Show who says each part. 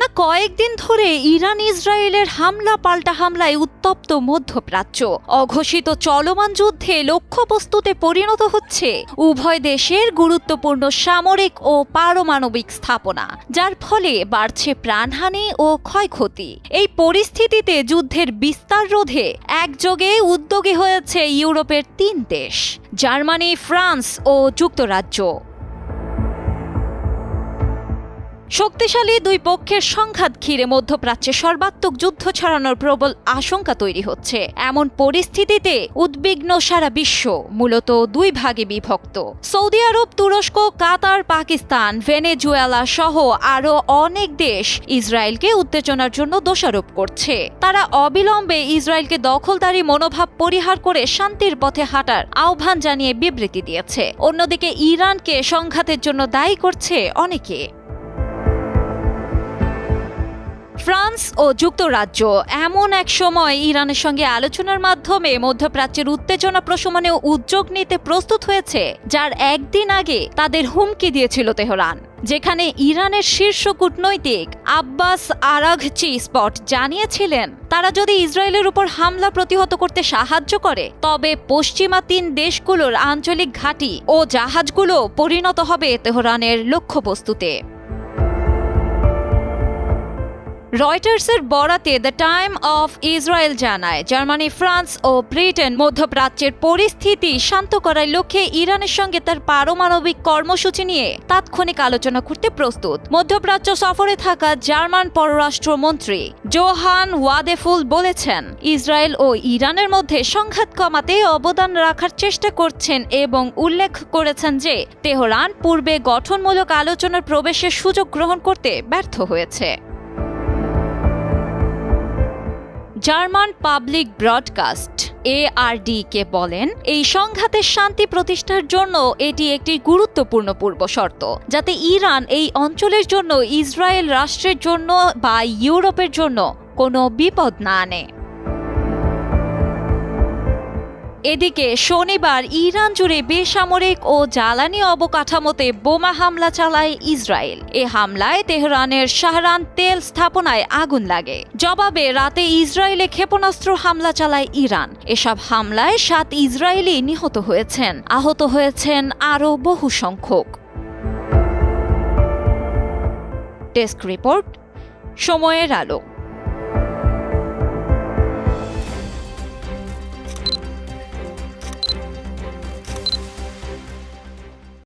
Speaker 1: টানা কয়েকদিন ধরে ইরান ইসরায়েলের হামলা পাল্টা হামলায় উত্তপ্ত মধ্যপ্রাচ্য। অঘোষিত চলমান যুদ্ধে লক্ষ্যবস্তুতে পরিণত হচ্ছে উভয় দেশের গুরুত্বপূর্ণ সামরিক ও পারমাণবিক স্থাপনা, যার ফলে বাড়ছে প্রাণহানি ও ক্ষয়ক্ষতি। এই পরিস্থিতিতে যুদ্ধের বিস্তার রোধে একযোগে উদ্যোগী হয়েছে ইউরোপের 3 দেশ, জার্মানি, ফ্রান্স ও যুক্তরাজ্য। শক্তিশালী দুই পক্ষের সংঘাত ঘিরে মধ্যপ্রাচ্যে সর্বাত্মক যুদ্ধ ছড়ানোর প্রবল আশঙ্কা তৈরি হচ্ছে। এমন পরিস্থিতিতে উদ্বিগ্ন সারা বিশ্ব, মূলত 2 ভাগে বিভক্ত। সৌদি আরব, তুরস্ক, কাতার, পাকিস্তান, ভেনেজুয়েলা সহ আরও অনেক দেশ ইসরায়েলকে উত্তেজনার জন্য দোষারোপ করছে। তারা অবিলম্বে ইসরায়েলকে দখলদারি মনোভাব পরিহার করে শান্তির পথে হাঁটার আহ্বান জানিয়ে বিবৃতি দিয়েছে। অন্যদিকে ইরানকে সংঘাতের জন্য দায়ী করছে অনেকে। ফ্রান্স ও যুক্তরাজ্য এমন এক সময় ইরানের সঙ্গে আলোচনার মাধ্যমে মধ্যপ্রাচ্যের উত্তেজনা প্রশমনে উদ্যোগ নিতে প্রস্তুত হয়েছে, যার একদিন আগে তাদের হুমকি দিয়েছিল তেহরান। যেখানে ইরানের শীর্ষ কূটনৈতিক আব্বাস আরাঘচি স্পট জানিয়েছিলেন, তারা যদি ইসরায়েলের উপর হামলা প্রতিহত করতে সাহায্য করে, তবে পশ্চিমা 3 দেশগুলোর আঞ্চলিক ঘাঁটি ও জাহাজগুলো পরিণত হবে তেহরানের লক্ষ্যবস্তুতে। রয়টার্সের বরাতে দ্য টাইম অফ ইসরায়েল জানায়, জার্মানি, ফ্রান্স ও ব্রিটেন মধ্যপ্রাচ্যের পরিস্থিতি শান্ত করার লক্ষ্যে ইরানের সঙ্গে তার পারমাণবিক কর্মসূচি নিয়ে তাৎক্ষণিক আলোচনা করতে প্রস্তুত। মধ্যপ্রাচ্য সফরে থাকা জার্মান পররাষ্ট্রমন্ত্রী জোহান ওয়াদেফুল বলেছেন, ইসরায়েল ও ইরানের মধ্যে সংঘাত কমাতে অবদান রাখার চেষ্টা করছেন এবং উল্লেখ করেছেন যে তেহরান পূর্বে গঠনমূলক আলোচনার প্রবেশের সুযোগ গ্রহণ করতে ব্যর্থ হয়েছে। জার্মান পাবলিক ব্রডকাস্ট ARD-কে বলেন, এই সংঘাতের শান্তি প্রতিষ্ঠার জন্য এটি একটি গুরুত্বপূর্ণ পূর্বশর্ত, যাতে ইরান এই অঞ্চলের জন্য, ইসরায়েল রাষ্ট্রের জন্য বা ইউরোপের জন্য কোনো বিপদ না আনে। এদিকে শনিবার ইরান জুড়ে বেসামরিক ও জ্বালানি অবকাঠামোতে বোমা হামলা চালায় ইসরায়েল। এ হামলায় তেহরানের শাহরান তেল স্থাপনায় আগুন লাগে। জবাবে রাতে ইসরায়েলে ক্ষেপণাস্ত্র হামলা চালায় ইরান। এসব হামলায় 7 ইসরায়েলি নিহত হয়েছেন, আহত হয়েছেন আরও বহু সংখ্যক। ডেস্ক রিপোর্ট, সময়ের আলো।